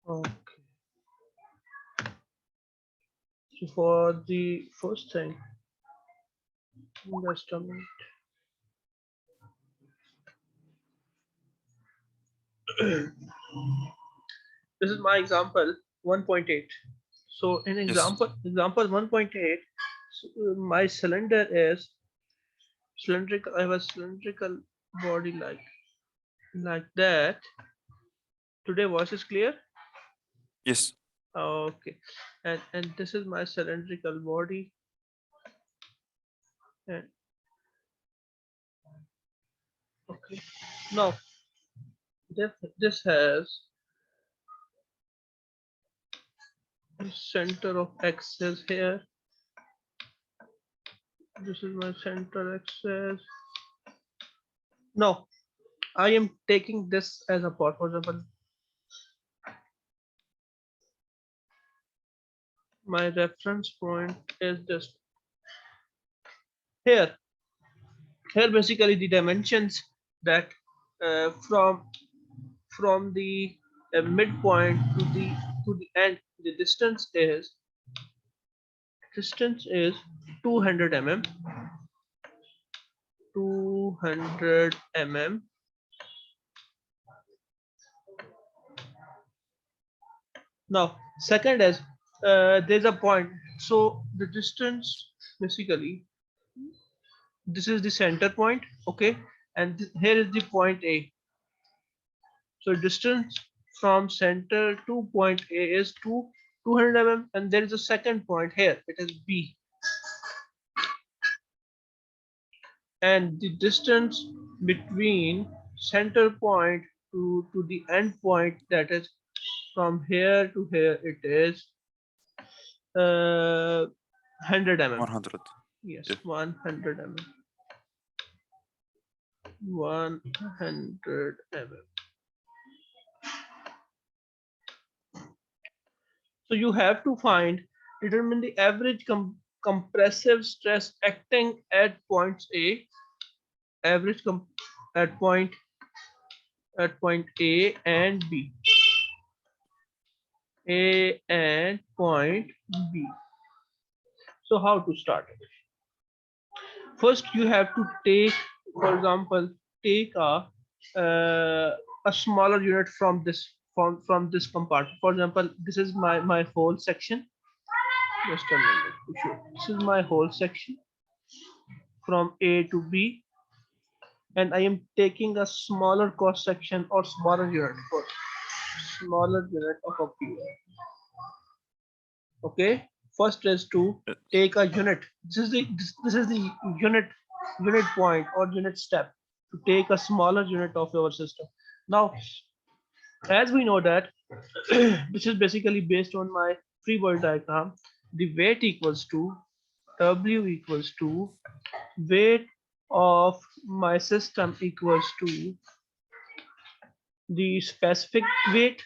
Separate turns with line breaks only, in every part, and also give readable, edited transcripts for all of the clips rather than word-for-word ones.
Okay. So for the first thing, just a minute. This is my example 1.8. So in
Yes.
example 1.8, so, my cylinder is cylindrical. I have a cylindrical body like that. Today voice is clear.
Yes.
Okay, and this is my cylindrical body, and okay. Now this has center of axis here. This is my center axis. Now I am taking this as a part. For example, my reference point is just here. Here basically the dimensions that from the midpoint to the end, the distance is 200 mm. 200 mm. Now second is there's a point, so the distance basically, this is the center point, okay, and here is the point A. So distance from center to point A is 200 mm, and there is a second point here, it is B, and the distance between center point to the end point, that is from here to here, it is 100 mm.
100.
Yes,
Yeah.
100 mm. 100 mm. So you have to determine the average compressive stress acting at points A, average at point A and B, A and point B. So how to start it? First, you have to take, for example, take a smaller unit from this compartment. For example, this is my whole section. Just a minute to show. This is my whole section from A to B, and I am taking a smaller cross section or smaller unit for smaller unit of a P. Okay, first is to
Uh,
take a unit. This is the unit point or unit step to take a smaller unit of your system. Now, as we know that this is basically based on my free body diagram, the weight equals to W equals to weight of my system equals to the specific weight,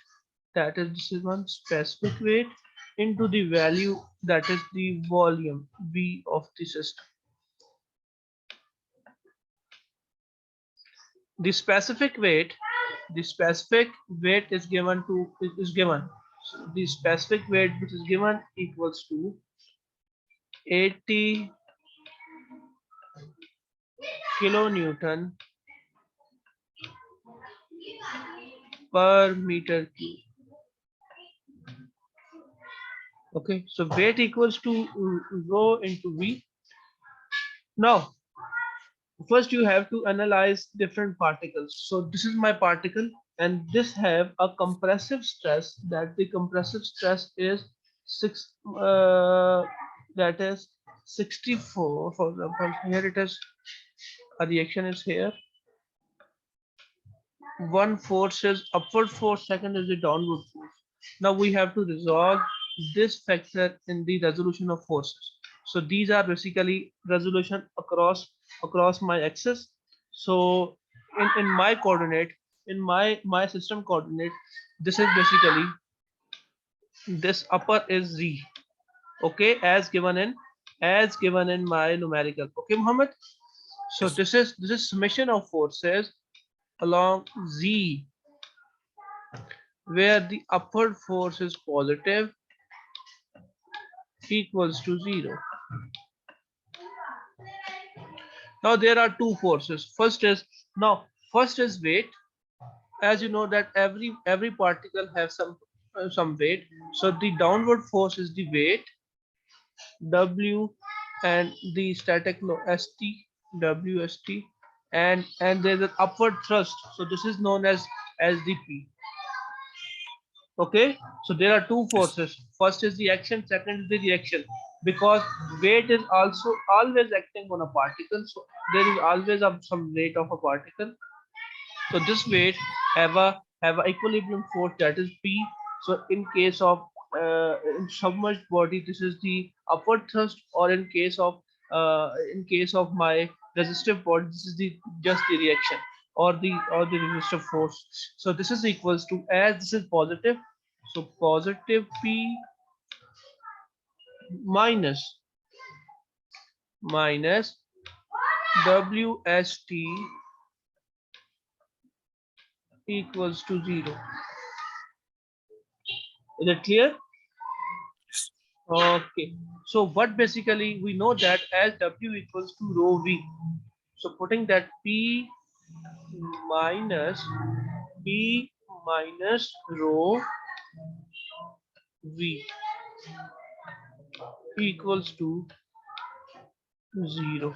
that is this is one specific weight, into the value, that is the volume V of the system. The specific weight is given to is given. So the specific weight which is given equals to 80 kilonewton per meter cube. Okay, so weight equals to rho into V. Now first you have to analyze different particles. So this is my particle, and this have a compressive stress, that the compressive stress is six that is 64. For example, here it is, a reaction is here. One force is upward force, second is the downward force. Now we have to resolve this factor in the resolution of forces. So these are basically resolution across my axis. So in my coordinate, in my system coordinate, this is basically, this upper is Z, okay, as given in my numerical. Okay, Muhammad. So
yes.
this is summation of forces along Z. where the upward force is positive equals to 0. Now there are two forces. First is weight. As you know that every particle has some weight. So the downward force is the weight W, and the static load ST, WST, and there's an upward thrust. So this is known as the P. Okay, so there are two
Yes.
forces. First is the action, second is the reaction. Because weight is also always acting on a particle, so there is always some weight of a particle. So this weight have a equilibrium force, that is P. So in case of in submerged body, this is the upward thrust, or in case of my resistive body, this is the just the reaction, or the resistive force. So this is equals to, as this is positive, so positive P minus minus WST equals to 0. Is it clear?
Yes.
Okay, so what basically we know that as W equals to rho V. So putting that minus P minus rho V equals to 0.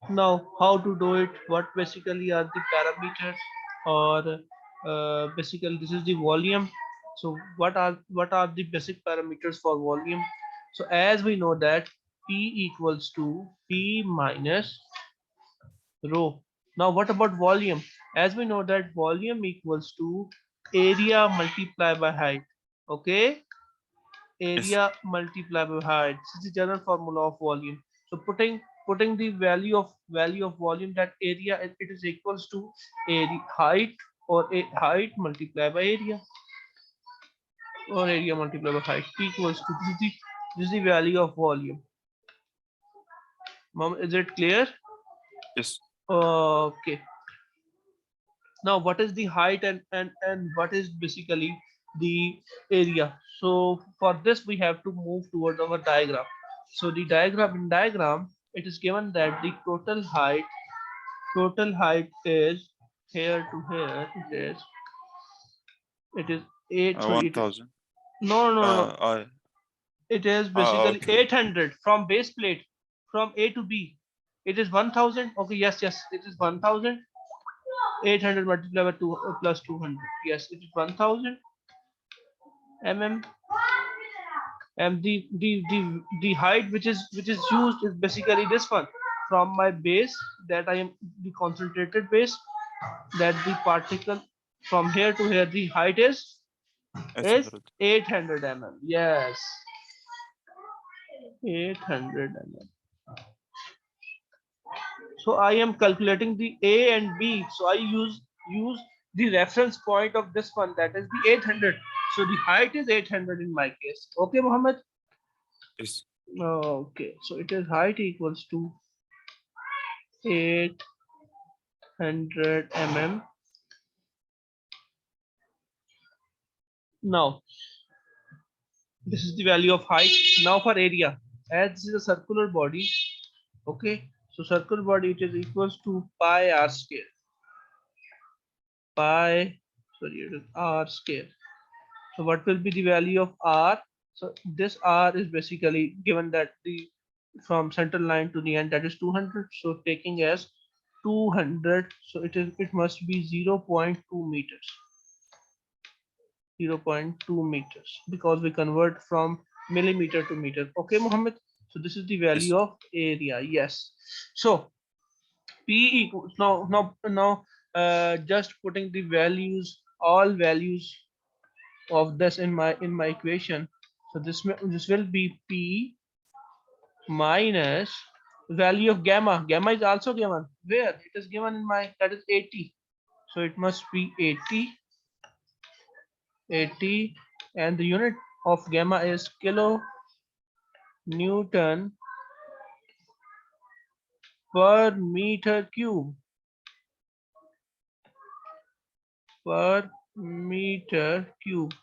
Now, how to do it? What basically are the parameters, or basically this is the volume. So what are the basic parameters for volume? So as we know that P equals to P minus rho. Now what about volume? As we know that volume equals to area multiplied by height. Okay,
Yes.
area multiplied by height. This is the general formula of volume. So putting the value of volume, that area, it is equals to area height, or a height multiplied by area, or area multiplied by height equals to, this is the value of volume. Mom, is it clear?
Yes.
Okay. Now what is the height, and what is basically the area? So for this we have to move towards our diagram. So the diagram, it is given that the total height is here to here, it is 8, sorry, it is,
1000.
no, no, no, no,
I.
it is basically
Okay.
800 from base plate, from A to B. It is 1000. Okay, yes, it is 1000. 800 multiplied by 2 plus 200. Yes, it is 1000 mm. And the height which is used is basically this one, from my base, that I am the concentrated base, that the particle from here to here, the height is
800.
800 mm. Yes, 800 mm. So I am calculating the A and B. So I use the reference point of this one, that is the 800. So the height is 800 in my case. Okay, Mohammed.
Yes.
Okay, so it is height equals to 800 mm. Now this is the value of height. Now for area, as this is a circular body. Okay, so circular body, it is equals to pi r square. Pi, sorry, it is r square. So what will be the value of R? So this R is basically given that the from central line to the end, that is 200. So taking as 200, so it must be 0.2 meters. 0.2 meters, because we convert from millimeter to meter. Okay, Mohammed. So this is the
Yes.
value of area. Yes. So P equals, now just putting the values, all values of this in my equation. So this will be P minus value of gamma. Gamma is also given. Where? It is given in my, that is 80. So it must be 80, and the unit of gamma is kilo Newton per meter cube. per meter cube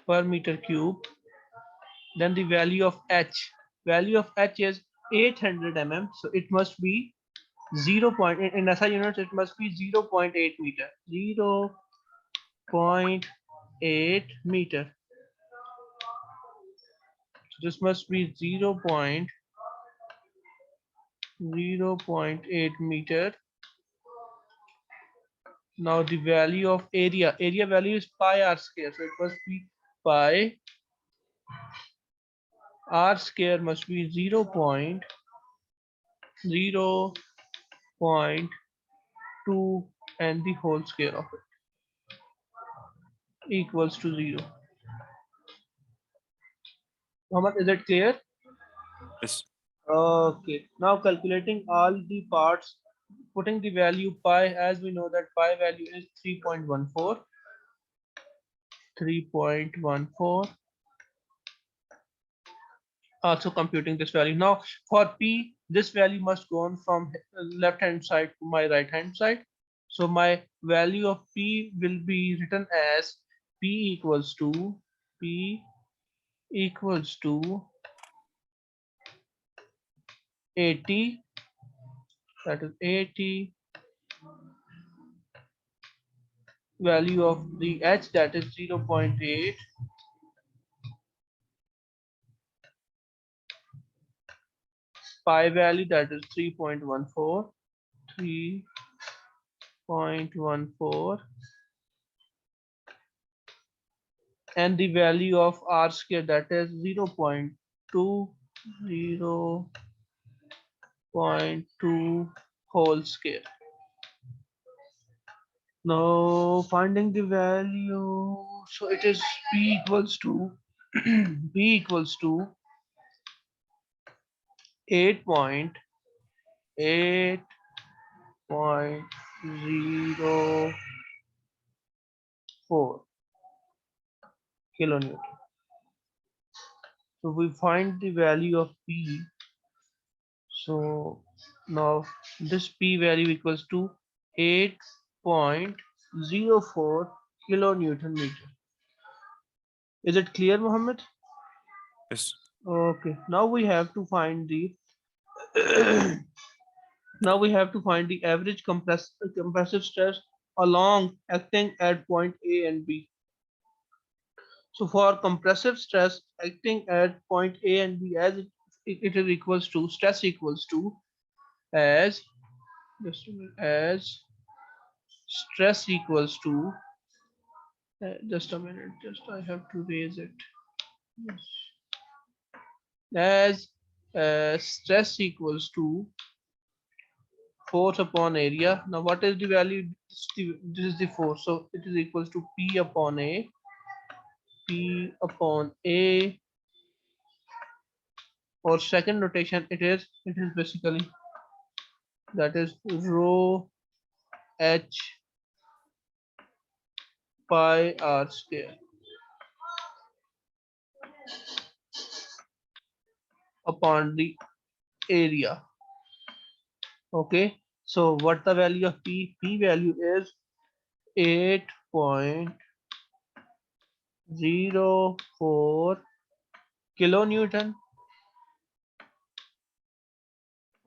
per meter cube. Then the value of h. Value of h is 800 mm. So it must be 0. In SI units, it must be 0.8 meter. 0.8 meter. So this must be 0.8 meter. Now the value of area. Area value is pi r square. So it must be pi r square must be 0.02 and the whole square of it equals to 0. Mohammed, is it clear?
Yes.
Okay. Now calculating all the parts, putting the value pi, as we know that pi value is 3.14. 3.14. Also computing this value. Now for P, this value must go on from left hand side to my right hand side. So my value of P will be written as P equals to 80, that is 80, value of the H, that is 0.8, pi value, that is 3.14, 3.14, and the value of r square, that is 0.2, 0.2 whole square. Now finding the value, so it is p equals to p equals to 8.04 kilonewton. So we find the value of p. So now this p value equals to 8.04 kilonewton meter. Is it clear, Mohammed?
Yes.
Okay. Now we have to find the now we have to find the average compressive stress along acting at point A and B. So for compressive stress acting at point A and B, as it is equals to stress equals to as just a minute, as stress equals to just a minute, just I have to raise it. Yes. As stress equals to force upon area. Now what is the value? This is the force, so it is equals to P upon A. P upon A, or second notation, it is basically, that is rho h pi r square upon the area. Okay, so what the value of P? P value is 8.04 kilonewton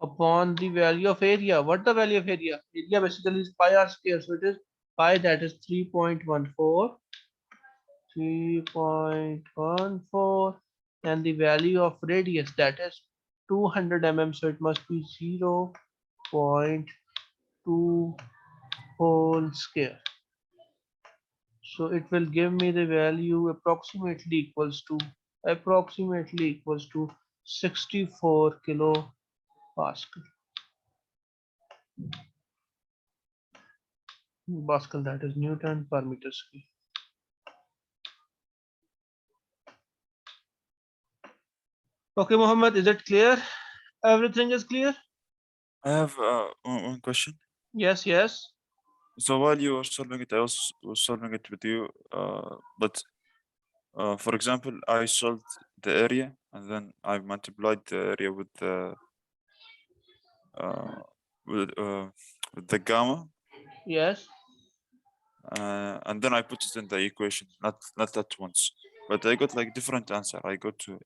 upon the value of area. What the value of area? Area basically is pi r square, so it is pi, that is 3.14, 3.14, and the value of radius, that is 200 mm, so it must be 0.2 whole square. So it will give me the value approximately equals to 64 kilopascal. Pascal, that is Newton per meter square. Okay, Mohammed, is it clear? Everything is clear?
I have one question.
Yes, yes.
So while you were solving it, I also was solving it with you. But for example, I solved the area and then I multiplied the area uh, with, uh, with the gamma.
Yes.
and then I put it in the equation, not at once, but I got like different answer. I got to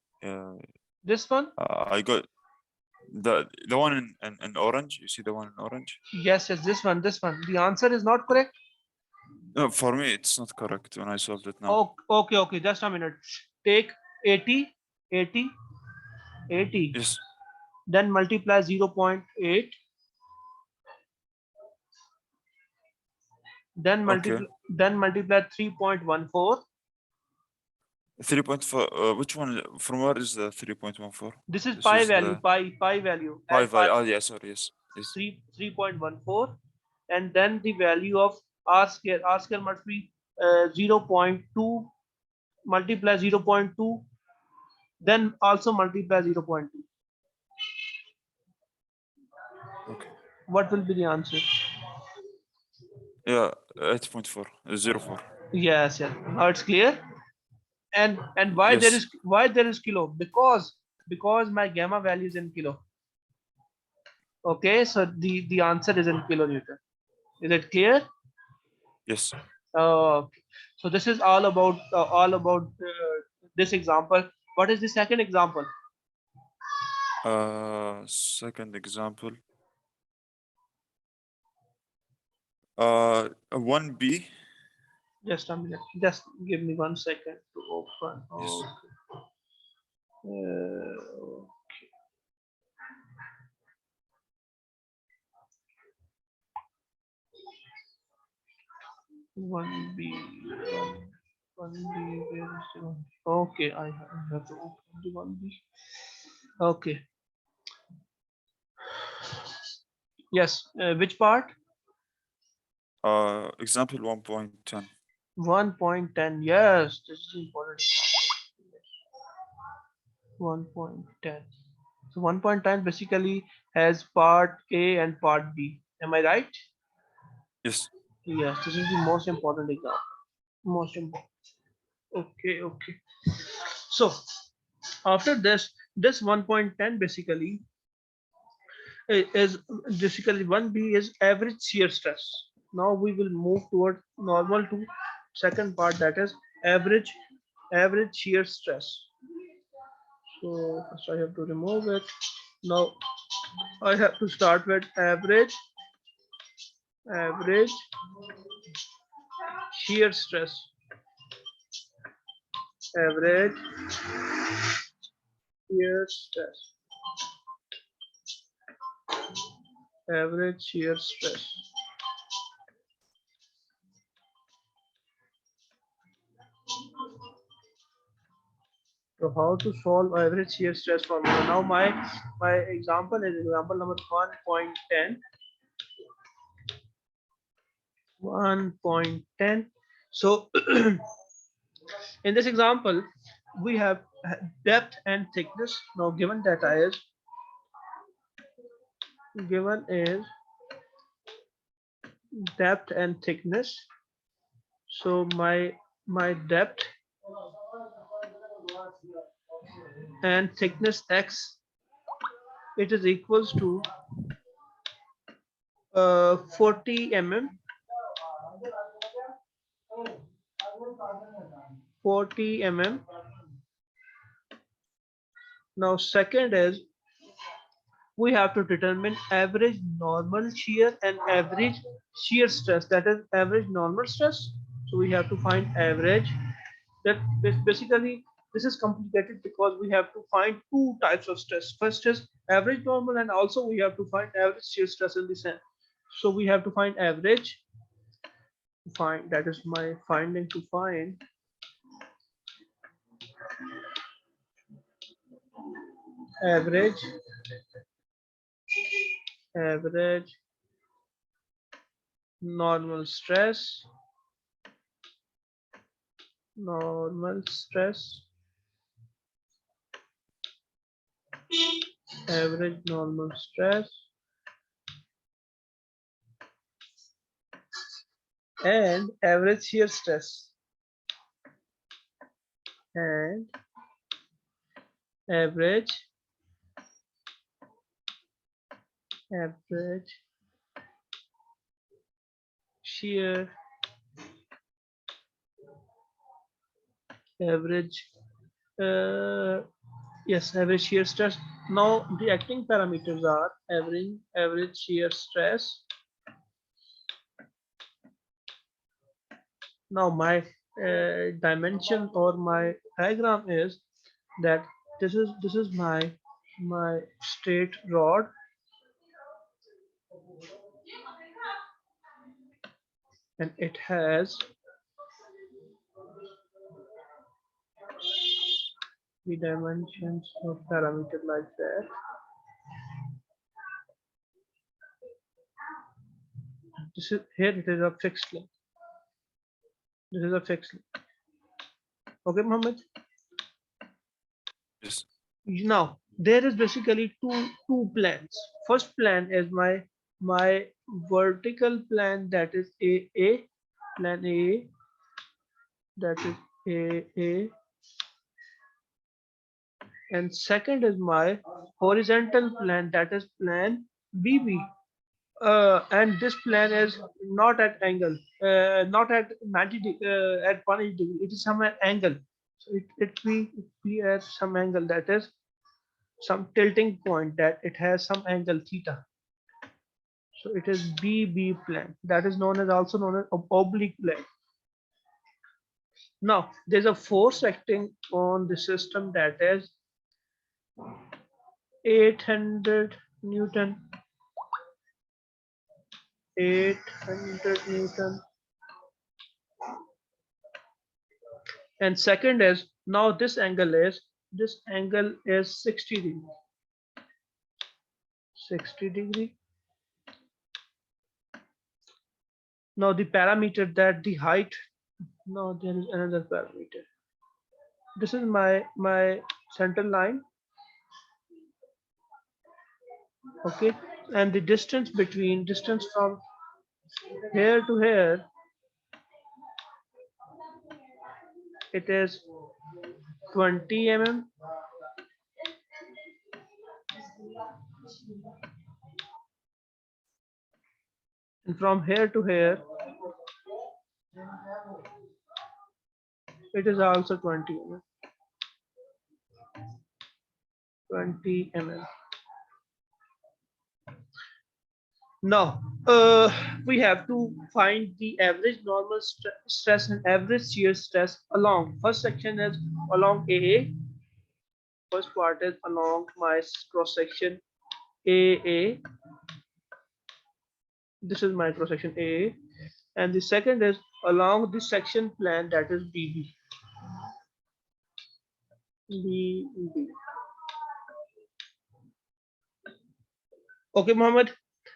This one?
I got the one in orange. You see the one in orange?
Yes, yes, this one, this one. The answer is not correct.
No, for me it's not correct when I solved it now.
Oh, okay, okay. Just a minute. Take 80, 80, 80.
Yes.
Then multiply 0.8. Then
Okay.
multiply 3.14.
3.4. Which one? From where is the 3.14?
This is
This
pi
is
value,
the
pi value.
pi
Add
value.
pi
Oh yeah, sorry. Yes. Yes.
3.14, and then the value of r square. R square must be 0.2, multiply 0.2, then also multiply 0.2.
Okay.
What will be the answer?
Yeah, 8.4. 04.
Yes, yes. Now it's clear. And why
Yes.
there is kilo? Because my gamma value is in kilo. Okay, so the answer is in kilonewton. Is it clear?
Yes.
Okay. So this is all about this example. What is the second example?
Second example. 1B.
Just a minute. Just give me 1 second to open.
Yes.
Okay. 1B. 1B. Where is the 1B? Okay, I have to open the 1B. Okay. Yes. Which part?
Example 1.10.
1.10. Yes, this is important. 1.10. So 1.10 basically has part A and part B. Am I right?
Yes.
Yes, this is the most important example. Most important. Okay, okay. So after this 1.10 basically is basically 1B is average shear stress. Now we will move toward normal to second part, that is average shear stress. So first I have to remove it. Now I have to start with average shear stress. Average shear stress. Average shear stress. So how to solve average shear stress formula? Now my example is example number 1.10. 1.10. So in this example, we have depth and thickness. Now given data is depth and thickness. So my depth and thickness x, it is equals to 40 mm. 40 mm. Now second is we have to determine average normal shear and average shear stress, that is average normal stress. So we have to find average. That basically this is complicated because we have to find two types of stress. First is average normal, and also we have to find average shear stress in the same. So we have to find average. Find, that is my finding, to find average normal stress, average normal stress, and average shear stress, and average shear average yes, average shear stress. Now the acting parameters are average shear stress. Now my dimension or my diagram is that this is my straight rod, and it has the dimensions of parameter like that. This is here, it is a fixed length. This is a fixed length. Okay, Mohammed.
Yes.
Now there is basically two plans. First plan is my vertical plan, that is AA, plan AA, that is AA, and second is my horizontal plan, that is plan BB. And this plan is not at angle, not at 90 at 180 degree. It is somewhere angle. So it be at some angle, that is some tilting point, that it has some angle theta. So it is BB plan. That is known as also known as oblique plan. Now there's a force acting on the system, that is 800 Newton. 800 Newton. And second is, now this angle is 60 degree. 60 degree. Now the parameter, that the height. Now there is another parameter. This is my center line. Okay, and the distance from here to here, it is 20 mm. And from here to here, it is also 20 mm. 20 mm. Now we have to find the average normal stress and average shear stress along. First section is along AA. First part is along my cross section AA. This is my cross section AA, and the second is along this section plan, that is BB. BB. Okay, Mohammed.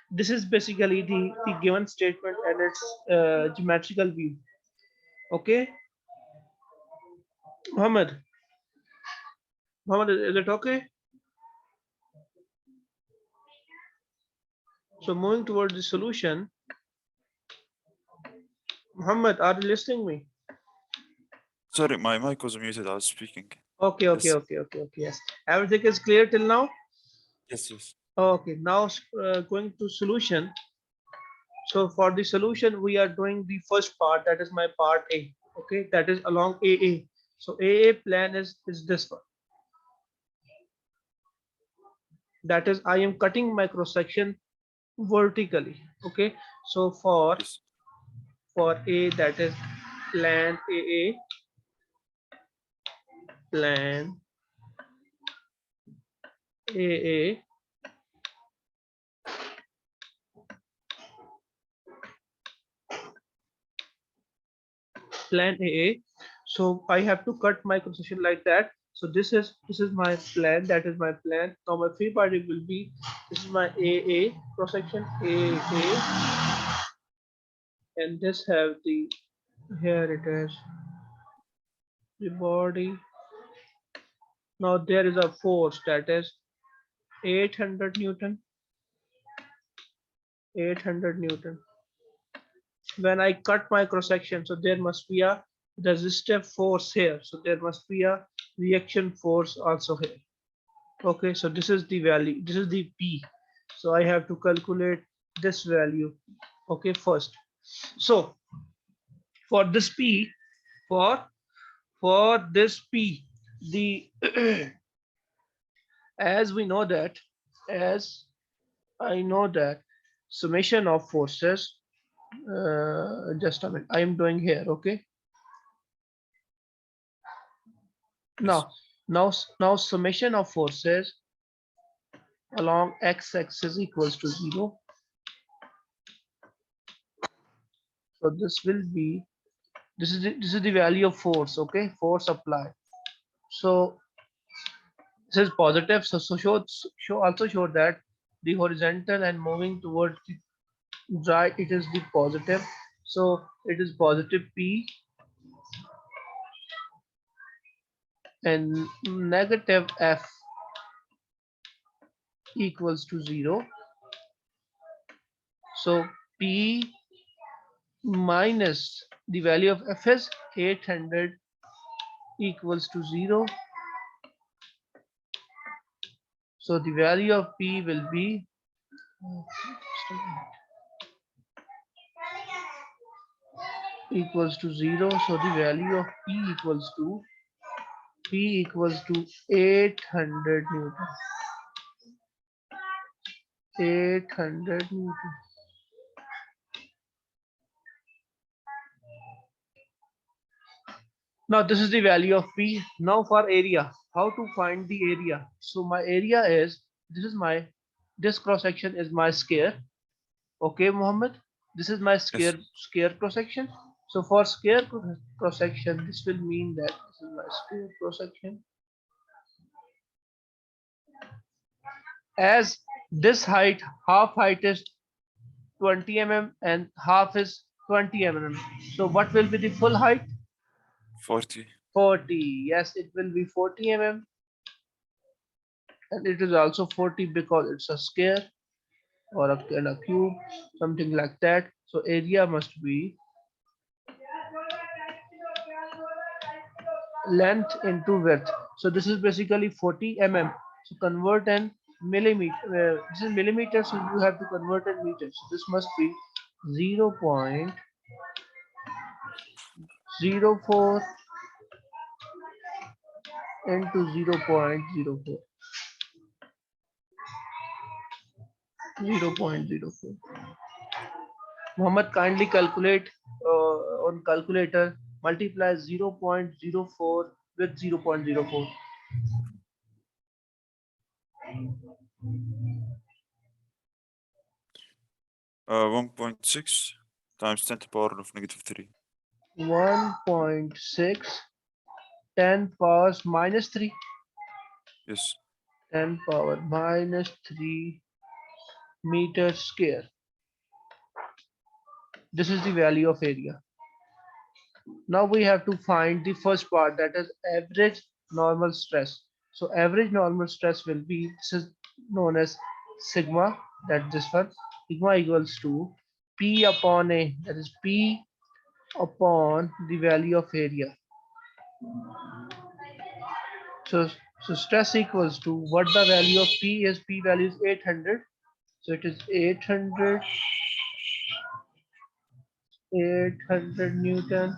This is basically the given statement and its geometrical view. Okay, Mohammed. Mohammed, is it okay? So moving towards the solution, Muhammad, are you listening me?
Sorry, my mic was muted. I was speaking.
Okay, okay,
Yes.
okay, okay, okay. Yes, everything is clear till now.
Yes, yes.
Okay, now going to solution. So for the solution, we are doing the first part, that is my part A. Okay, that is along AA. So AA plan is this one. That is, I am cutting my cross section vertically. Okay, so
Yes.
for A, that is plan AA, plan AA, plan AA. So I have to cut my cross section like that. So this is my plan. That is my plan. Now my free body will be, this is my AA cross section AA, and this have the, here it is the body. Now there is a force, that is 800 Newton. 800 Newton. When I cut my cross section, so there must be a resistive force here. So there must be a reaction force also here. Okay, so this is the value, this is the P. So I have to calculate this value. Okay, first. So for this P, for For this P, the as we know that, as I know that summation of forces, just a minute, I am doing here, okay?
Yes.
Now summation of forces along x-axis equals to 0. So this will be, this is the value of force, okay? Force applied. So this is positive. So show that the horizontal and moving towards the right, it is the positive. So it is positive P and negative F equals to 0. So P minus the value of F is 800 equals to 0. So the value of P will be equals to 0. So the value of P equals to 800 Newton. 800 Newton. Now this is the value of P. Now for area, how to find the area? So my area is, this cross section is my square. Okay, Mohammed, this is my
Yes.
square cross section. So for square cross section, this will mean that this is my square cross section. As this height, half height is 20 mm and half is 20 mm. So what will be the full height?
40.
40. Yes, it will be 40 mm. And it is also 40 because it's a square or a cube, something like that. So area must be length into width. So this is basically 40 mm. So convert in millimeter. This is millimeter, so you have to convert in meters. So this must be 0.04 into 0.04. 0.04. Mohammed, kindly calculate on calculator, multiply 0.04 with 0.04.
1.6 times 10 to the power of -3.
1.6 10 powers minus 3.
Yes.
10 power minus 3 meters square. This is the value of area. Now we have to find the first part, that is average normal stress. So average normal stress will be, this is known as sigma, that this one, sigma equals to P upon A, that is P upon the value of area. So, so stress equals to what the value of P is. P value is 800. So it is 800 Newton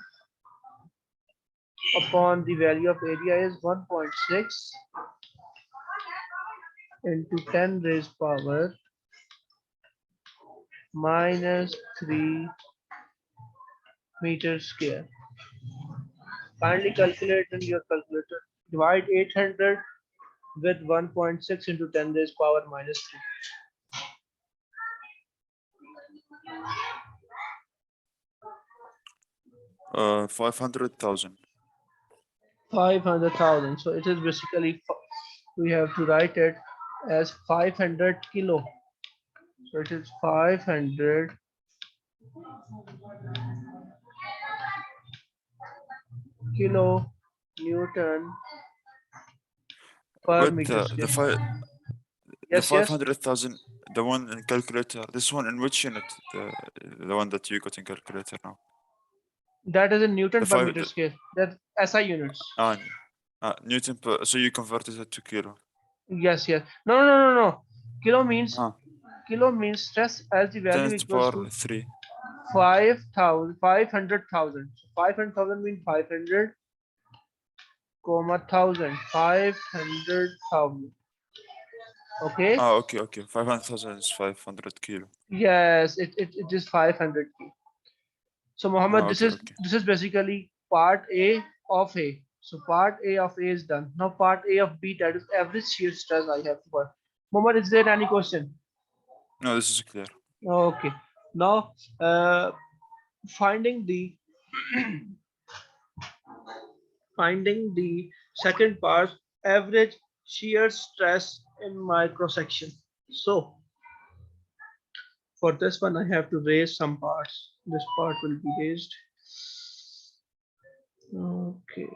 upon the value of area is 1.6 into 10 raised power minus 3 meters square. Kindly calculate in your calculator. Divide 800 with 1.6 into 10 raised power minus 3.
500,000.
500,000. So it is basically, we have to write it as 500 kilo. So it is 500 kilo Newton per
But
meter
the
square.
the
Yes, yes.
500,000, the one in calculator, this one in which unit? The one that you got in calculator now.
That is in Newton
The
per
five
meter
the,
square. That SI units.
Newton per, so you converted it to kilo.
Yes, yes. No. Kilo means,
Ah,
kilo means stress as the
10
value
to the
equals
power
to
3.
5,000, 500,000. So 500,000 means 500 comma 1000, 500,000. Okay.
Okay. 500,000 is 500 kilo.
Yes, it is 500 k. So Mohammed,
Okay.
this is basically part A of A. So part A of A is done. Now part A of B, that is average shear stress I have to work. Mohammed, is there any question?
No, this is clear.
Okay. Now finding the finding the second part, average shear stress in microsection. So for this one, I have to raise some parts. This part will be raised. Okay.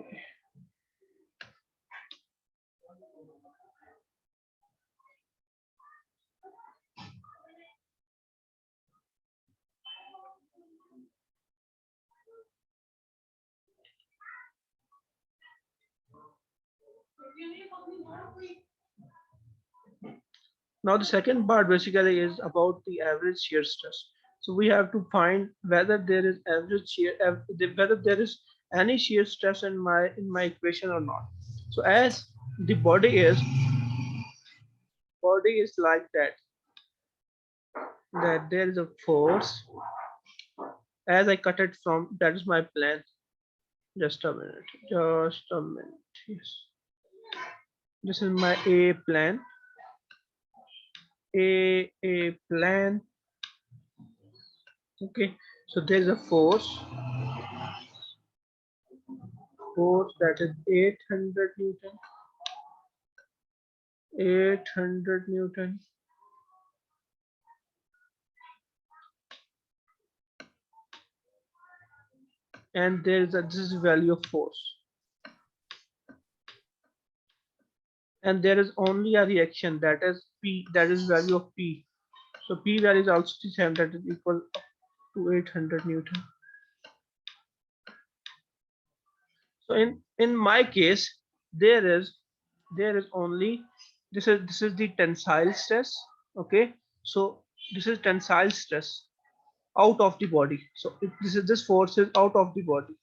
Now the second part basically is about the average shear stress. So we have to find whether there is average shear, whether there is any shear stress in my equation or not. So as the body is like that there is a force. As I cut it from, that is my plan. Just a minute. Just a minute. Yes. This is my A plan. A plan. Okay. So there is a force that is 800 Newton. 800 Newton. And there is a this is value of force. And there is only a reaction, that is P, that is value of P. So P value is also the same, that is equal to 800 Newton. So in my case, there is only this is the tensile stress. Okay, so this is tensile stress out of the body. So this force is out of the body.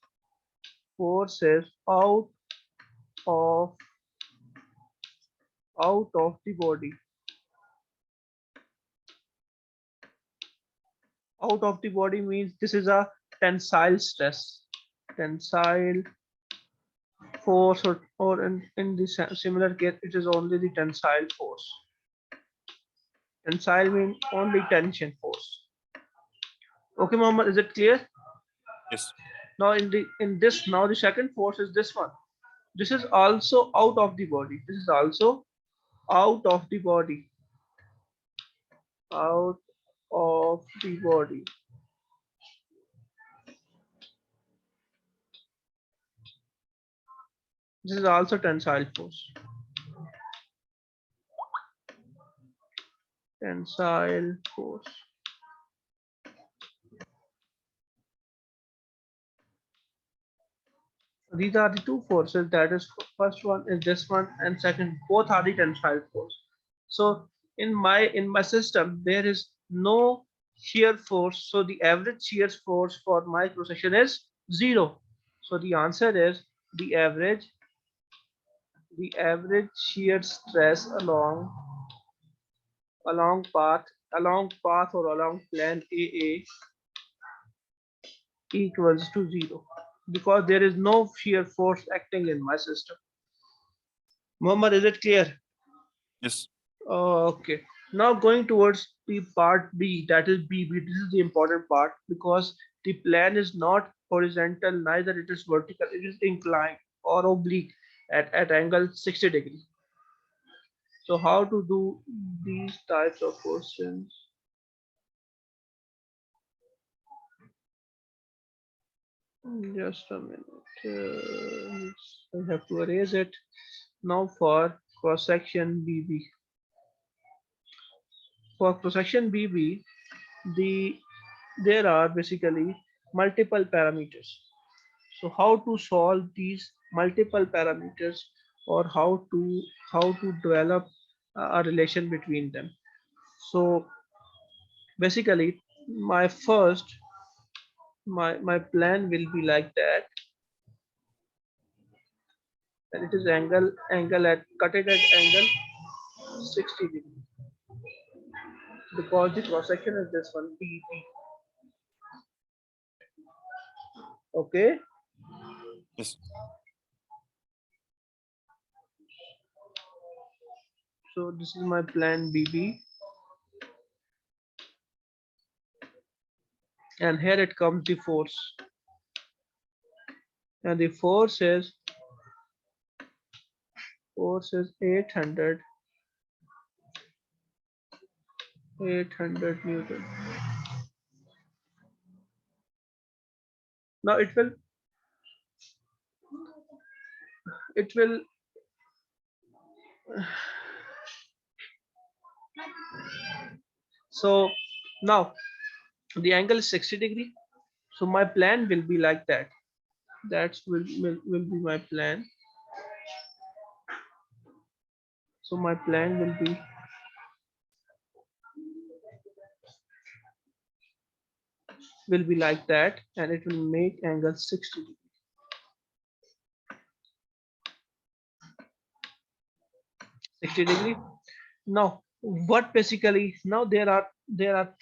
Force is of out of the body. Out of the body means this is a tensile stress. Tensile force, or in the similar case, it is only the tensile force. Tensile means only tension force. Okay, Mohammed, is it clear?
Yes.
Now now the second force is this one. This is also out of the body. This is also out of the body. Out of the body. This is also tensile force. Tensile force. These are the two forces, that is first one is this one and second, both are the tensile force. So in my system there is no shear force, so the average shear force for my cross section is 0. So the answer is the average shear stress along path or along plane AA equals to 0, because there is no shear force acting in my system. Muhammad, is it clear?
Yes.
Okay. Now going towards the part B, that is BB. This is the important part because the plane is not horizontal, neither it is vertical. It is inclined or oblique at angle 60 degrees. So how to do these types of questions? Just a minute. I have to erase it. Now for cross section BB. For cross section BB, the there are basically multiple parameters. So how to solve these multiple parameters, or how to develop a relation between them? So basically my plan will be like that. and it is angle at cut it at angle 60 degree, because the cross section is this one BB. Okay,
Yes.
so this is my plan BB, and here it comes the force, and the force is 800 Newton. Now it will so now the angle is 60 degree, so my plan will be like that. Will be my plan. So my plan will be like that, and it will make angle 60 degree. 60 degree. Now what basically, now there are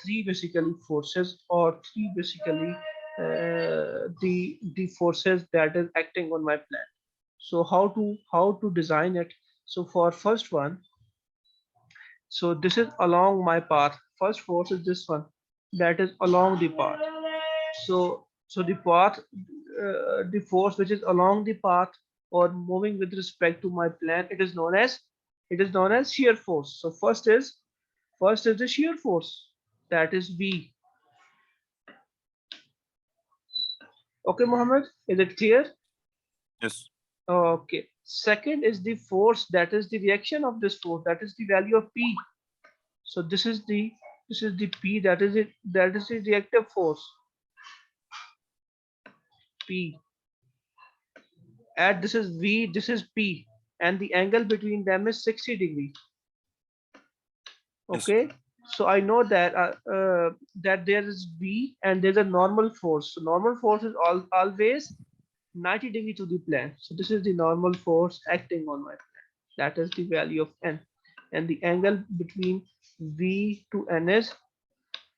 three basically forces, or three basically the forces that is acting on my plan. So how to design it? So for first one, so this is along my path. First force is this one, that is along the path. So the path, the force which is along the path or moving with respect to my plan, it is known as shear force. So first is the shear force, that is B. Okay, Mohammed, is it clear?
Yes.
Okay. Second is the force, that is the reaction of this force, that is the value of P. So this is the P, that is the reactive force P. And this is V, this is P, and the angle between them is 60 degree.
Yes.
Okay, so I know that there is V and there's a normal force. So normal force is always 90 degree to the plane. So this is the normal force acting on my plane. That is the value of N, and the angle between V to N is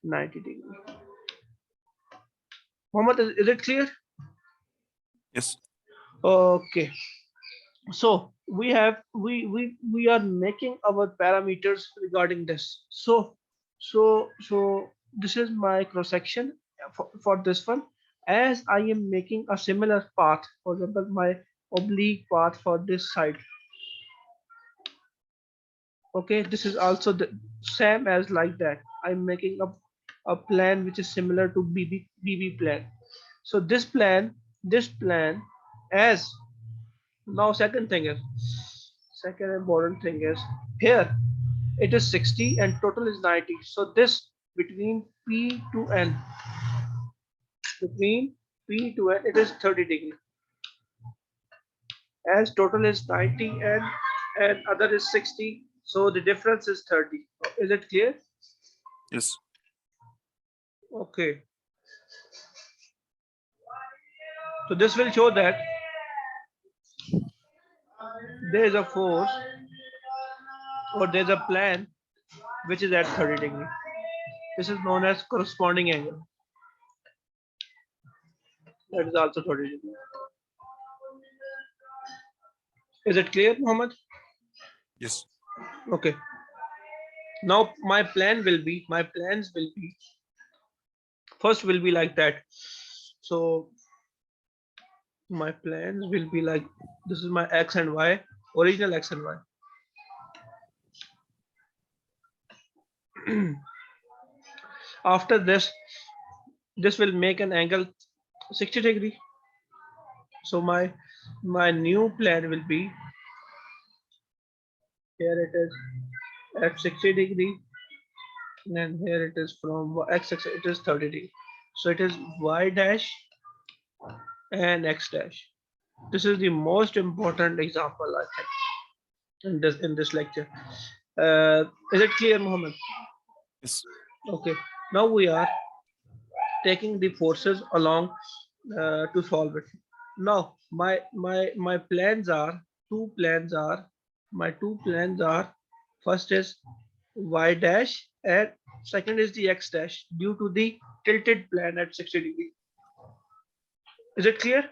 90 degree. Mohammed, is it clear?
Yes.
Okay. So we are making our parameters regarding this. So this is my cross section for this one. As I am making a similar path, for example my oblique path for this side. Okay, this is also the same as like that. I'm making a plan which is similar to BB plan. So this plan as, now second important thing is, here it is 60 and total is 90. So this between P to N, between P to N, it is 30 degree. As total is 90 and other is 60, so the difference is 30. Is it clear?
Yes.
Okay. So this will show that there is a force, or there is a plan which is at 30 degree. This is known as corresponding angle. That is also 30 degree. Is it clear, Muhammad?
Yes.
Okay. Now my plans will be, first will be like that. So my plans will be like, this is my X and Y, original X and Y. After this will make an angle 60 degree. So my new plan will be, here it is at 60 degree, and here it is from X axis, it is 30 degree. So it is Y dash and X dash. This is the most important example, I think, in this lecture. Is it clear, Mohammed?
Yes.
Okay. Now we are taking the forces along to solve it. Now my plans are, two plans are, first is y dash and second is the x dash due to the tilted plan at 60 degree. Is it clear?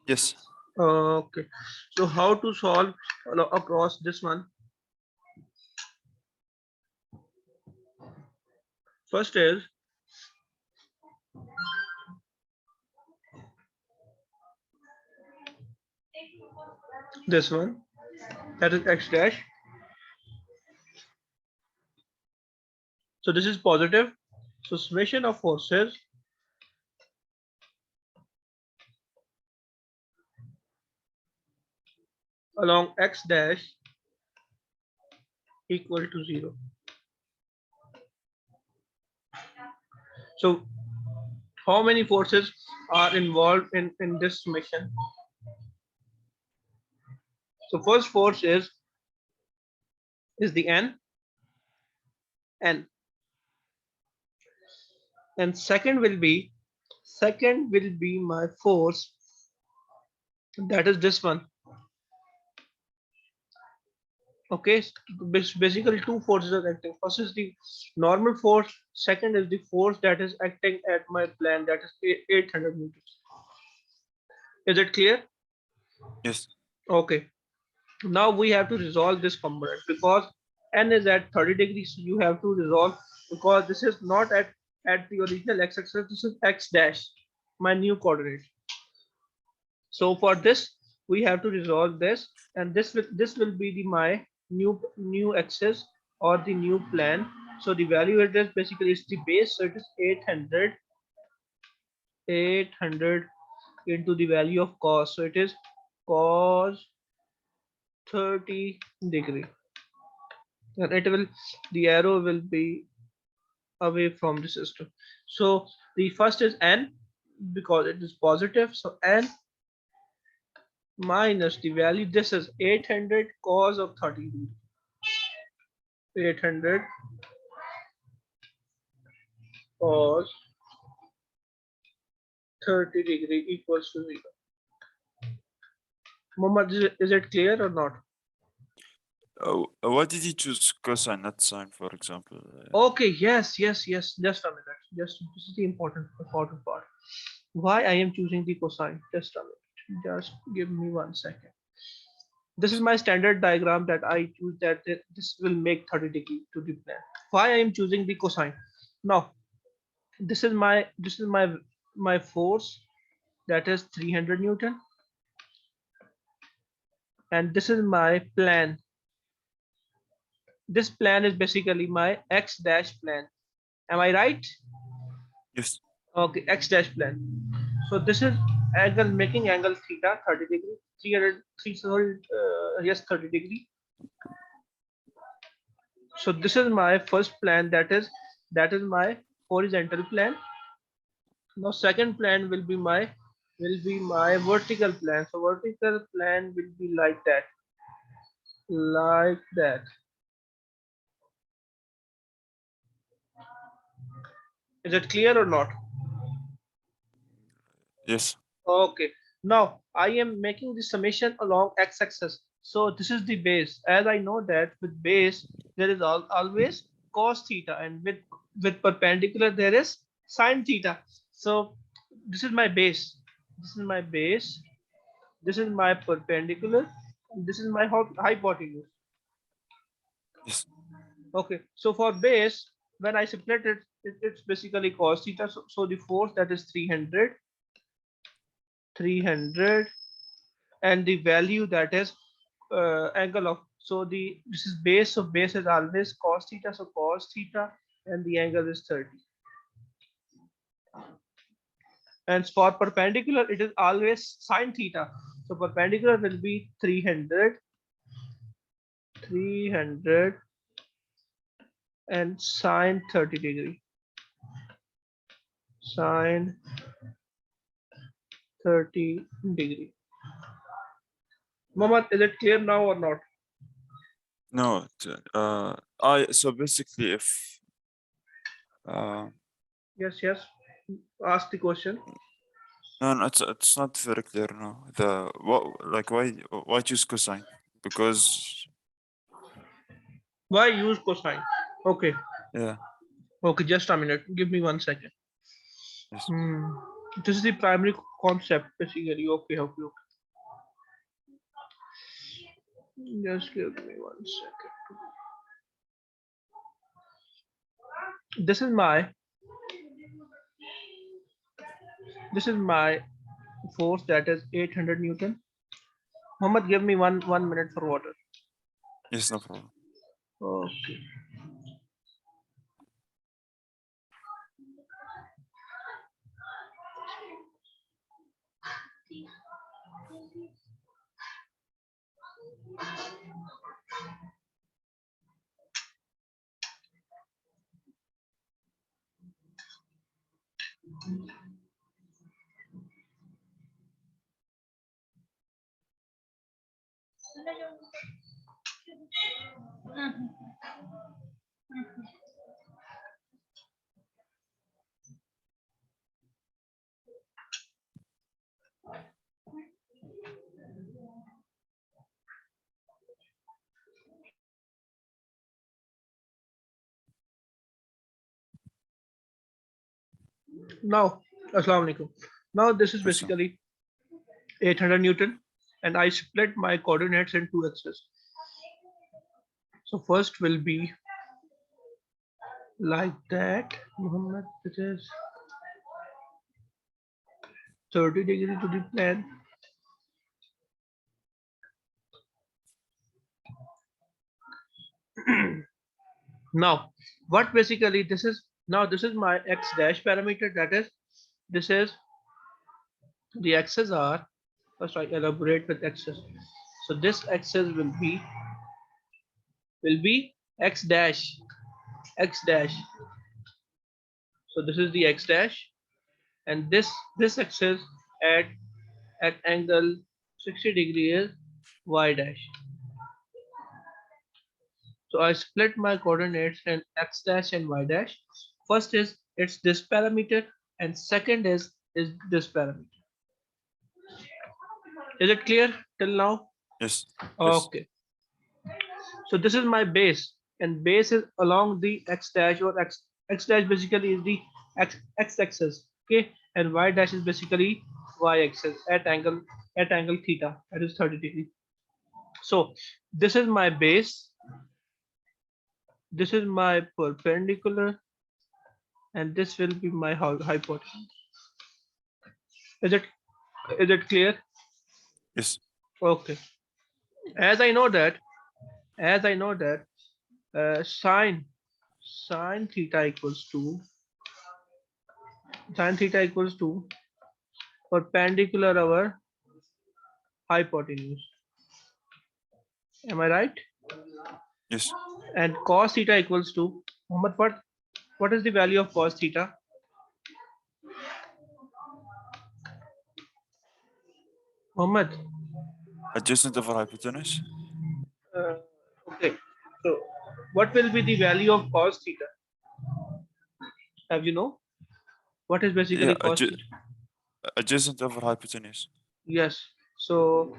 Yes.
Okay. So how to solve across this one? First is this one, that is x dash. So this is positive. So summation of forces along x dash equal to 0. So how many forces are involved in this summation? So first force is the n, and second will be my force, that is this one. Okay, basically two forces are acting. First is the normal force, second is the force that is acting at my plan, that is 800 meters. Is it clear?
Yes.
Okay, now we have to resolve this component because n is at 30 degrees, so you have to resolve, because this is not at the original x-axis, this is x dash, my new coordinate. So for this we have to resolve this, and this will be the my new axis or the new plan. So the value it is basically is the base, so it is 800 into the value of cos, so it is cos 30 degree, and it will, the arrow will be away from the system. So the first is n because it is positive, so n minus the value, this is 800 cos of 30 degree. 800 cos 30 degree equals to 0. Mohammed, is it clear or not?
Why did you choose cosine, not sine, for example?
Okay, yes. Just a minute. Just this is the important part. Why I am choosing the cosine? Just a minute. Just give me 1 second. This is my standard diagram that I choose, that this will make 30 degree to the plan. Why I am choosing the cosine? Now, this is my force, that is 300 Newton, and this is my plan. This plan is basically my x dash plan. Am I right?
Yes.
Okay, x dash plan. So this is angle, making angle theta 30 degree, 300, 300 yes, 30 degree. So this is my first plan, that is my horizontal plan. Now second plan will be my vertical plan. So vertical plan will be like that, like that. Is it clear or not?
Yes.
Okay. Now I am making the summation along x-axis. So this is the base. As I know that with base there is always cos theta, and with perpendicular there is sine theta. So this is my base. This is my base. This is my perpendicular. And this is my hypotenuse.
Yes.
Okay. So for base, when I split it, it's basically cos theta. So the force, that is 300, and the value, that is angle of, so this is base, so base is always cos theta, so cos theta, and the angle is 30. And for perpendicular it is always sine theta, so perpendicular will be 300 and sine 30 degree, sine 30 degree. Mohammed, is it clear now or not?
No. I so basically, if uh,
Yes, ask the question.
No, it's not very clear. No, why choose cosine? Because
Why use cosine? Okay.
yeah,
Okay, just a minute. Give me 1 second.
yes,
Hmm. This is the primary concept basically. Okay, okay, okay. Just give me 1 second. This is my force, that is 800 Newton. Mohammed, give me one minute for water.
yes, no problem.
Okay. Now, Assalamu alaikum. Now this is
Yes, sir.
basically 800 Newton, and I split my coordinates in two axes. So first will be like that, Muhammad. It is 30 degree to the plane. Now, what basically this is, now this is my x dash parameter, that is, this is the axes are, first I elaborate with axis. So this axis will be x dash, x dash. So this is the x dash, and this axis at angle 60 degree is y dash. So I split my coordinates in x dash and y dash. First is it's this parameter, and second is this parameter. Is it clear till now?
Yes, yes,
Okay. So this is my base, and base is along the x dash, or x dash basically is the x axis, okay, and y dash is basically y axis at angle theta, that is 30 degree. So this is my base, this is my perpendicular, and this will be my hypotenuse. Is it clear?
yes.
Okay. As I know that, as I know that sine theta equals to perpendicular over hypotenuse. Am I right?
Yes.
And cos theta equals to, Muhammad, what is the value of cos theta? Muhammad.
Adjacent over hypotenuse.
Uh, okay. So what will be the value of cos theta? Have you know? What is
Yeah,
basically cos theta?
adjacent over hypotenuse.
Yes. So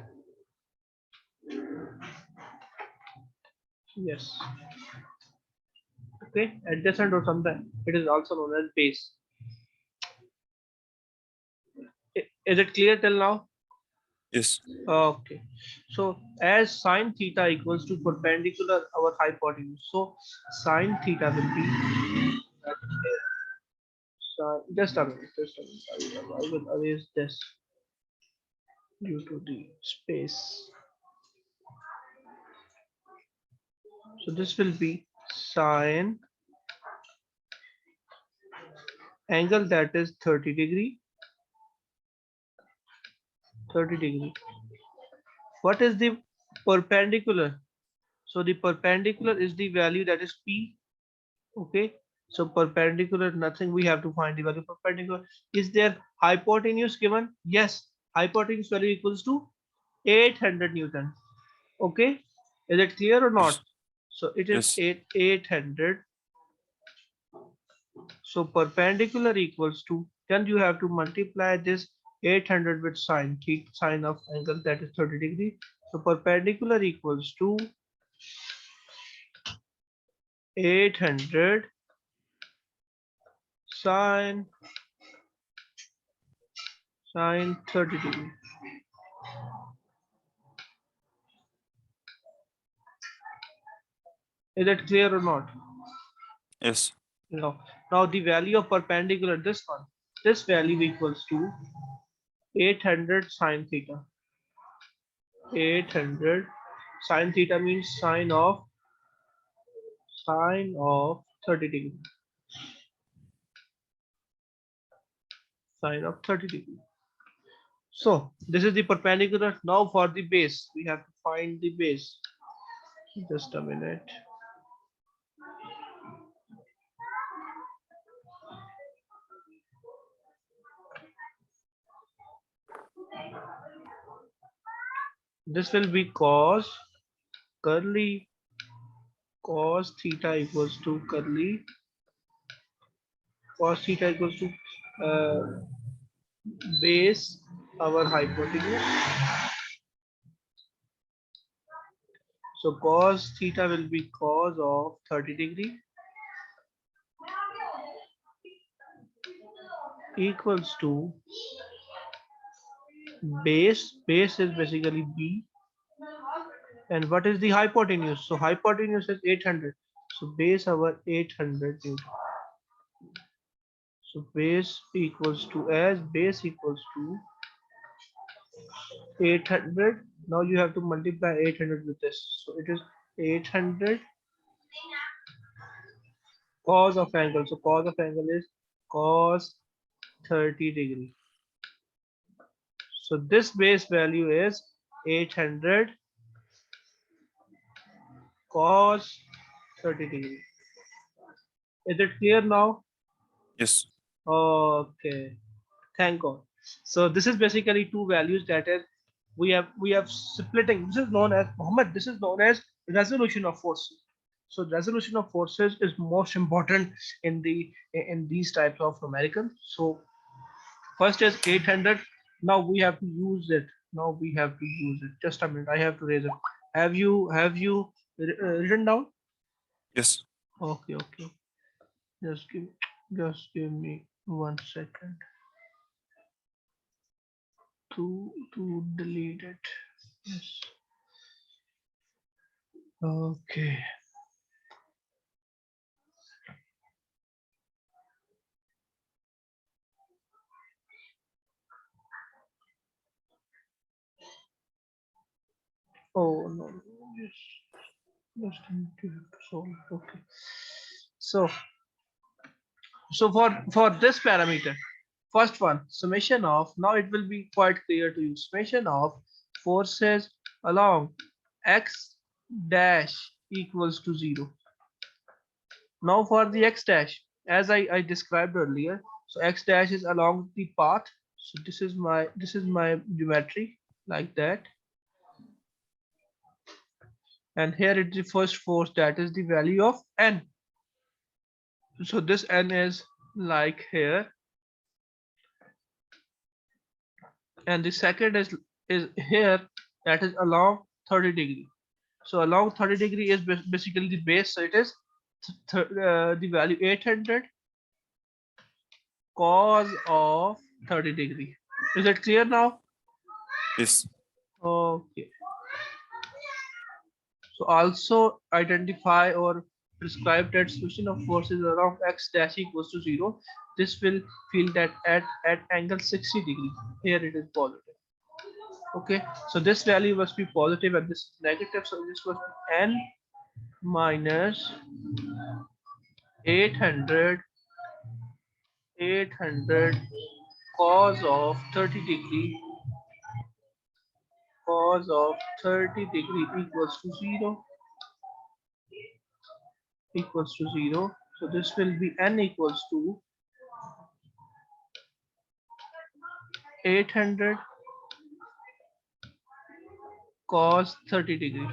yes. Okay. Adjacent, or something. It is also known as base. Is it clear till now?
Yes.
Okay. So as sine theta equals to perpendicular over hypotenuse, so sine theta will be just a minute, I will erase this due to the space. So this will be sine angle, that is 30 degree. 30 degree. What is the perpendicular? So the perpendicular is the value, that is P. Okay. So perpendicular, nothing, we have to find the value of perpendicular. Is there hypotenuse given? Yes. Hypotenuse value equals to 800 Newton. Okay. Is it clear or not?
Yes.
So it is
Yes.
800. So perpendicular equals to, then you have to multiply this 800 with sine of angle that is 30 degree. So perpendicular equals to 800 sine 30 degree. Is that clear or not?
Yes.
Now the value of perpendicular, this value equals to 800 sine theta. 800 sine theta means sine of 30 degree. Sine of 30 degree. So this is the perpendicular. Now for the base, we have to find the base. Just a minute. This will be cos curly cos theta equals to curly cos theta equals to uh, base our hypotenuse. So cos theta will be cos of 30 degree equals to base is basically b, and what is the hypotenuse? So hypotenuse is 800, so base our 800 Newton. So base equals to, as base equals to 800, now you have to multiply 800 with this, so it is 800 cos of angle. So cos of angle is cos 30 degree. So this base value is 800 cos 30 degree. Is it clear now?
Yes.
Okay, thank God. So this is basically two values that is we have splitting. This is known as Muhammad. This is known as resolution of forces. So resolution of forces is most important in these types of numerical. So first is 800. Now we have to use it. Now we have to use it. Just a minute. I have to raise it. Have you written down?
Yes.
Okay, okay. Just give me 1 second to delete it. Yes. Okay. Oh no. Yes. Just need to solve. Okay. So for this parameter, first one, summation of, now it will be quite clear to you. Summation of forces along x dash equals to 0. Now for the x dash, as I described earlier, so x dash is along the path. So this is my geometry like that. And here is the first force, that is the value of n. So this n is like here, and the second is here, that is along 30 degree. So along 30 degree is basically the base, so it is the value 800 cos of 30 degree. Is it clear now?
Yes.
Okay. So also identify or prescribe that summation of forces around x dash equals to 0. This will feel that at angle 60 degree. Here it is positive. Okay, so this value must be positive and this is negative. So this must be n minus 800 cos of 30 degree equals to 0 So this will be n equals to 800 cos 30 degree.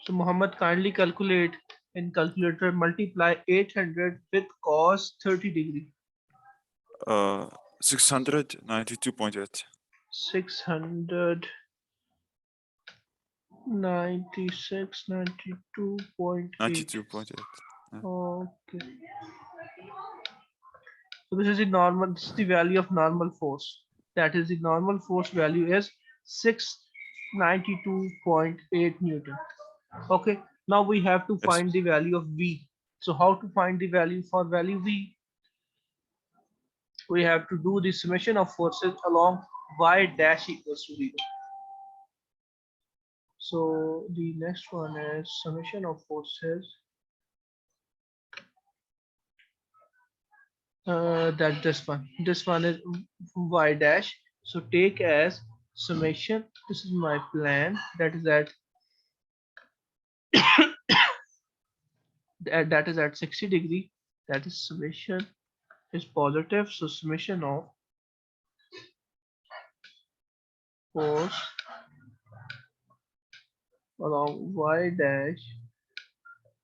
So Muhammad, kindly calculate in calculator, multiply 800 with cos 30 degree.
692.8.
696, 92.8.
92.8. Yeah.
Okay. So this is the normal, this is the value of normal force. That is the normal force value is 692.8 Newton. Okay. Now we have to
Yes.
find the value of V. So how to find the value for value V? We have to do the summation of forces along y dash equals to 0. So the next one is summation of forces. That this one is y dash. So take as summation. This is my plan. That is that is at 60 degree. That is summation is positive. So summation of force along y dash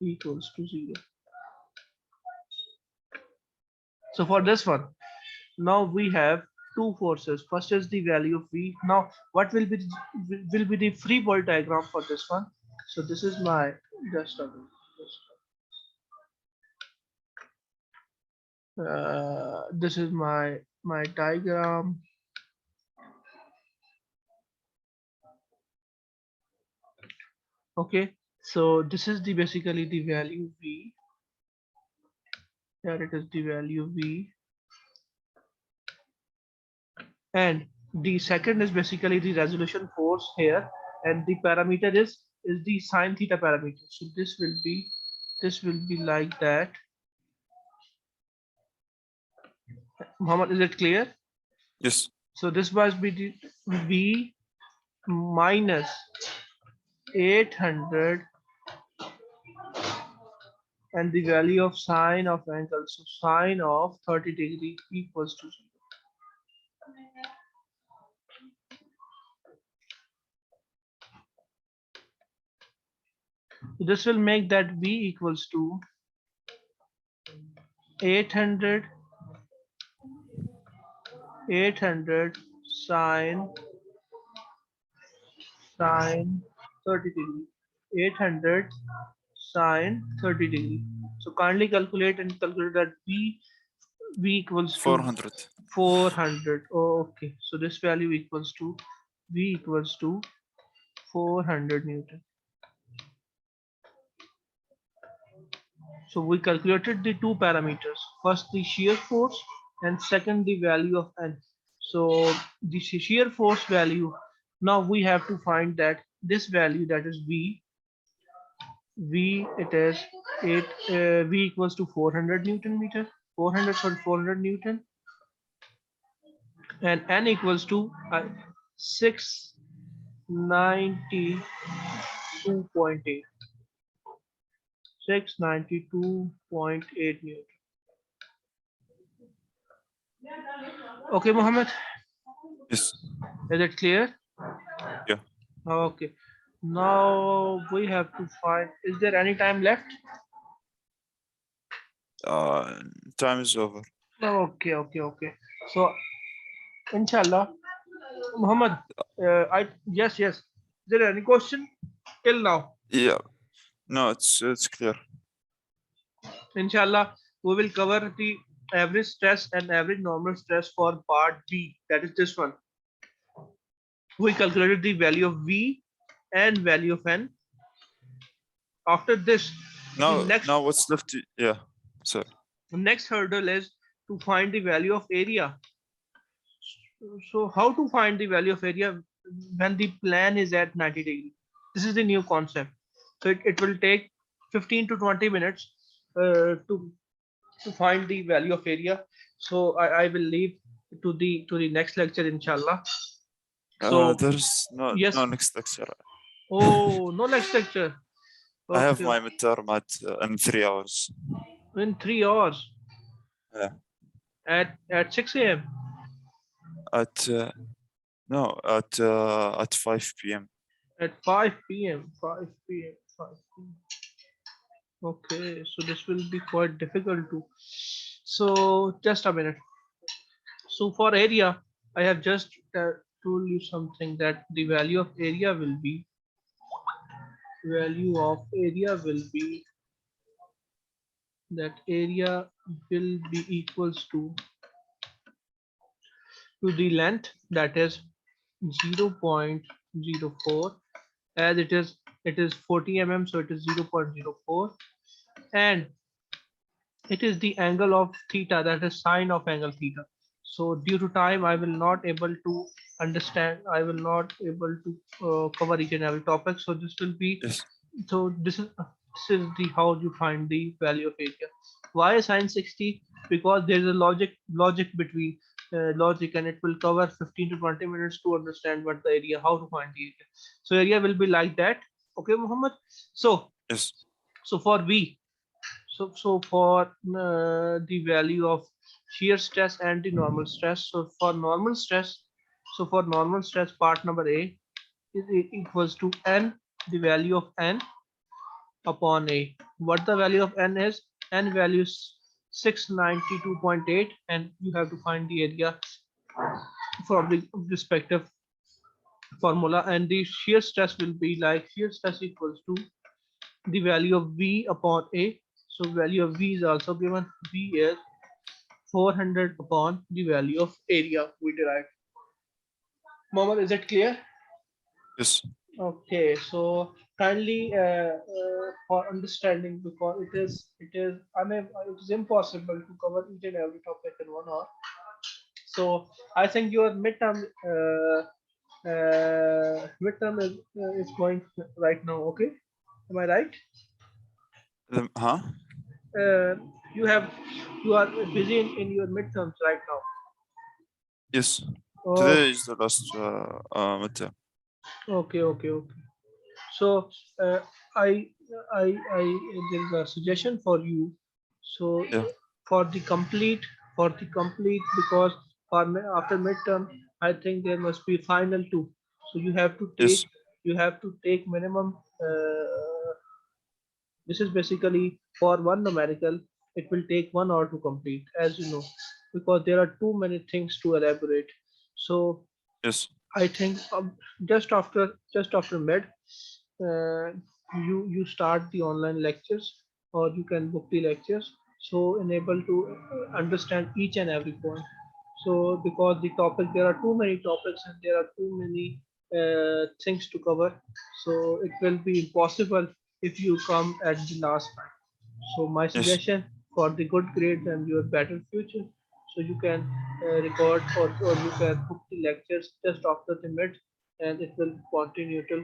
equals to 0. So for this one, now we have two forces. First is the value of V. Now what will be the free body diagram for this one? So this is my just a minute. This is my diagram. Okay, so this is the basically the value V. Here it is the value V, and the second is basically the resolution force here, and the parameter is the sine theta parameter. So this will be like that. Muhammad, is it clear?
Yes.
So this must be the V minus 800 and the value of sine of angle. So sine of 30 degree equals to 0. So this will make that V equals to 800 sine 30 degree. 800 sine 30 degree. So kindly calculate and calculate that V equals to
400.
400. Oh, okay. So this value equals to V equals to 400 Newton. So we calculated the two parameters. First the shear force and second the value of N. So the shear force value, now we have to find that this value, that is V it is 8 V equals to 400 Newton meter, 400 Newton, and N equals to 692.8 692.8 Newton. Okay, Mohammed,
Yes.
is it clear?
Yeah.
Okay. Now we have to find, is there any time left?
Time is over.
Okay. So, inshallah, Muhammad, yes. Is there any question till now?
Yeah. No, it's clear.
Inshallah, we will cover the average stress and average normal stress for part B. That is this one. We calculated the value of V and value of N. After this,
Now what's left? Yeah. Sorry.
the next hurdle is to find the value of area. So how to find the value of area when the plan is at 90 degree? This is the new concept. So it will take 15 to 20 minutes to find the value of area. So I will leave to the next lecture, inshallah. So
There's
yes.
no next lecture.
Oh, no next lecture.
I have
Okay.
my midterm in 3 hours.
In 3 hours.
Yeah.
At 6 a.m.
At no, at 5 p.m.
At 5 p.m. 5 p.m. 5 p.m. Okay, so this will be quite difficult to. So just a minute. So for area, I have just told you something, that the value of area will be, value of area will be that area will be equals to the length, that is 0.04, as it is 40 mm, so it is 0.04, and it is the angle of theta, that is sine of angle theta. So due to time I will not able to understand, I will not able to cover each and every topic, so this will be,
Yes.
so this is the how you find the value of area. Why sine 60? Because there is a logic between logic, and it will cover 15 to 20 minutes to understand what the area, how to find the area. So area will be like that. Okay, Muhammad. So
Yes.
so for V, so for the value of shear stress and the normal stress. So for normal stress, part number A is equals to n, the value of n upon A. What the value of n is? N value is 692.8, and you have to find the area from the respective formula. And the shear stress will be like, shear stress equals to the value of V upon A. So value of V is also given. V is 400 upon the value of area we derived. Mohammed, is it clear?
Yes.
Okay, so kindly for understanding, because it is impossible to cover each and every topic in 1 hour. So I think your midterm is going right now. Okay, am I right?
Huh?
Uh, you have you are busy in your midterms right now.
Yes.
Oh,
Today is the last midterm.
okay, okay, okay. So uh, I, I, there is a suggestion for you. So
Yeah.
for the complete, because after midterm, I think there must be final two. So
Yes.
you have to take minimum. This is basically for one numerical. It will take 1 hour to complete, as you know, because there are too many things to elaborate. So
Yes.
I think just after mid, uh, you start the online lectures, or you can book the lectures. So enable to understand each and every point. So because the topic, there are too many topics and there are too many things to cover. So it will be impossible if you come at the last time. So my
Yes.
suggestion for the good grades and your better future, so you can record, or you can book the lectures just after the mid, and it will continue till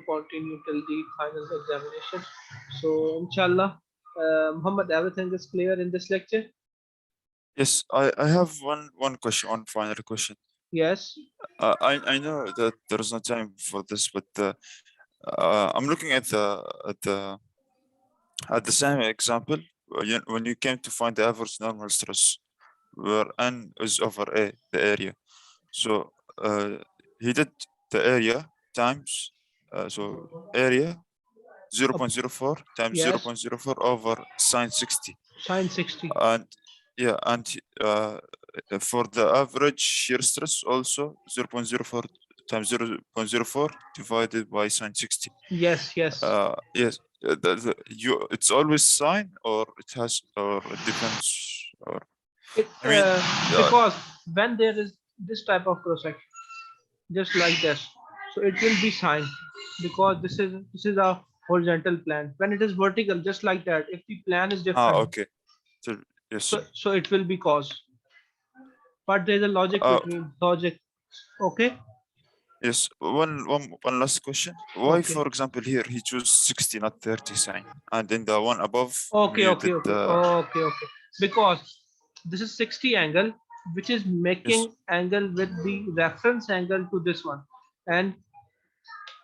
the final examination. So inshallah, Muhammad, everything is clear in this lecture?
Yes. I have one question, one final question.
Yes.
I know that there is no time for this, but I'm looking at the same example. When you came to find the average normal stress, where n is over a, the area. So he did the area times, so area
Up-
0.04 times
yes.
0.04 over sine 60.
Sine 60.
And yeah, and for the average shear stress also 0.04 times 0.04 divided by sine 60.
Yes, yes.
Yes, it's always sine, or it has, or it depends, or
It,
I mean,
because when there is this type of cross section, just like this, so it will be sine, because this is a horizontal plane. When it is vertical, just like that, if the plane is different,
okay. So, yes.
so it will be cos. But there is a logic
Uh,
between logic. Okay.
yes. One last question. Why,
Okay.
for example, here he chose 60, not 30 sine, and in the one above
Okay,
you
okay,
did
okay, okay, okay. Because this is 60 angle, which is
yes,
making angle with the reference angle to this one, and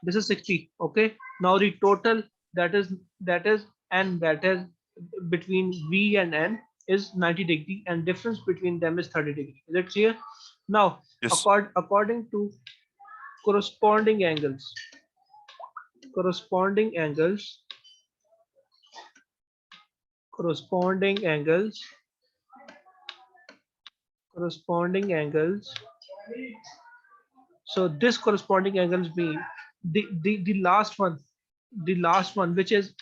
this is 60. Okay. Now the total, that is and that is between V and N is 90 degree, and difference between them is 30 degree. Is it clear? Now,
yes,
according to corresponding angles, corresponding angles, corresponding angles, corresponding angles. So this corresponding angles mean the last one, which is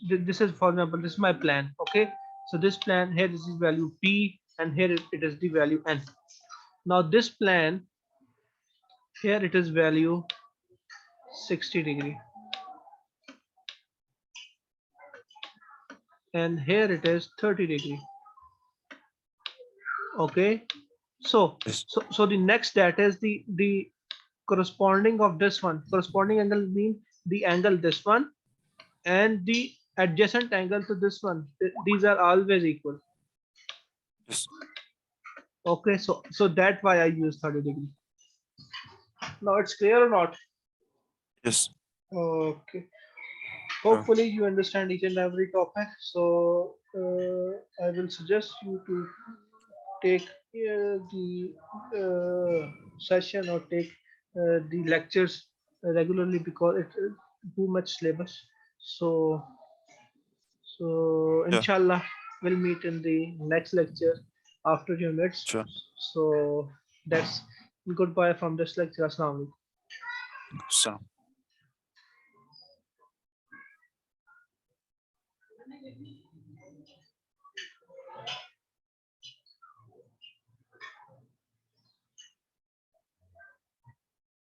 this is, for example, this is my plan. Okay, so this plan here is the value p, and here it is the value n. Now this plan here it is value 60 degree, and here it is 30 degree. Okay, so
Yes.
so the next data is the corresponding of this one. Corresponding angle mean the angle this one and the adjacent angle to this one. These are always equal.
Yes.
Okay, so that's why I use 30 degree. Now it's clear or not?
Yes.
Okay.
Sure.
Hopefully you understand each and every topic. So I will suggest you to take the session, or take the lectures regularly, because it's too much syllabus. So
Yeah.
inshallah we'll meet in the next lecture after units.
Sure.
So that's goodbye from this lecture. Assalamu alaikum.
So.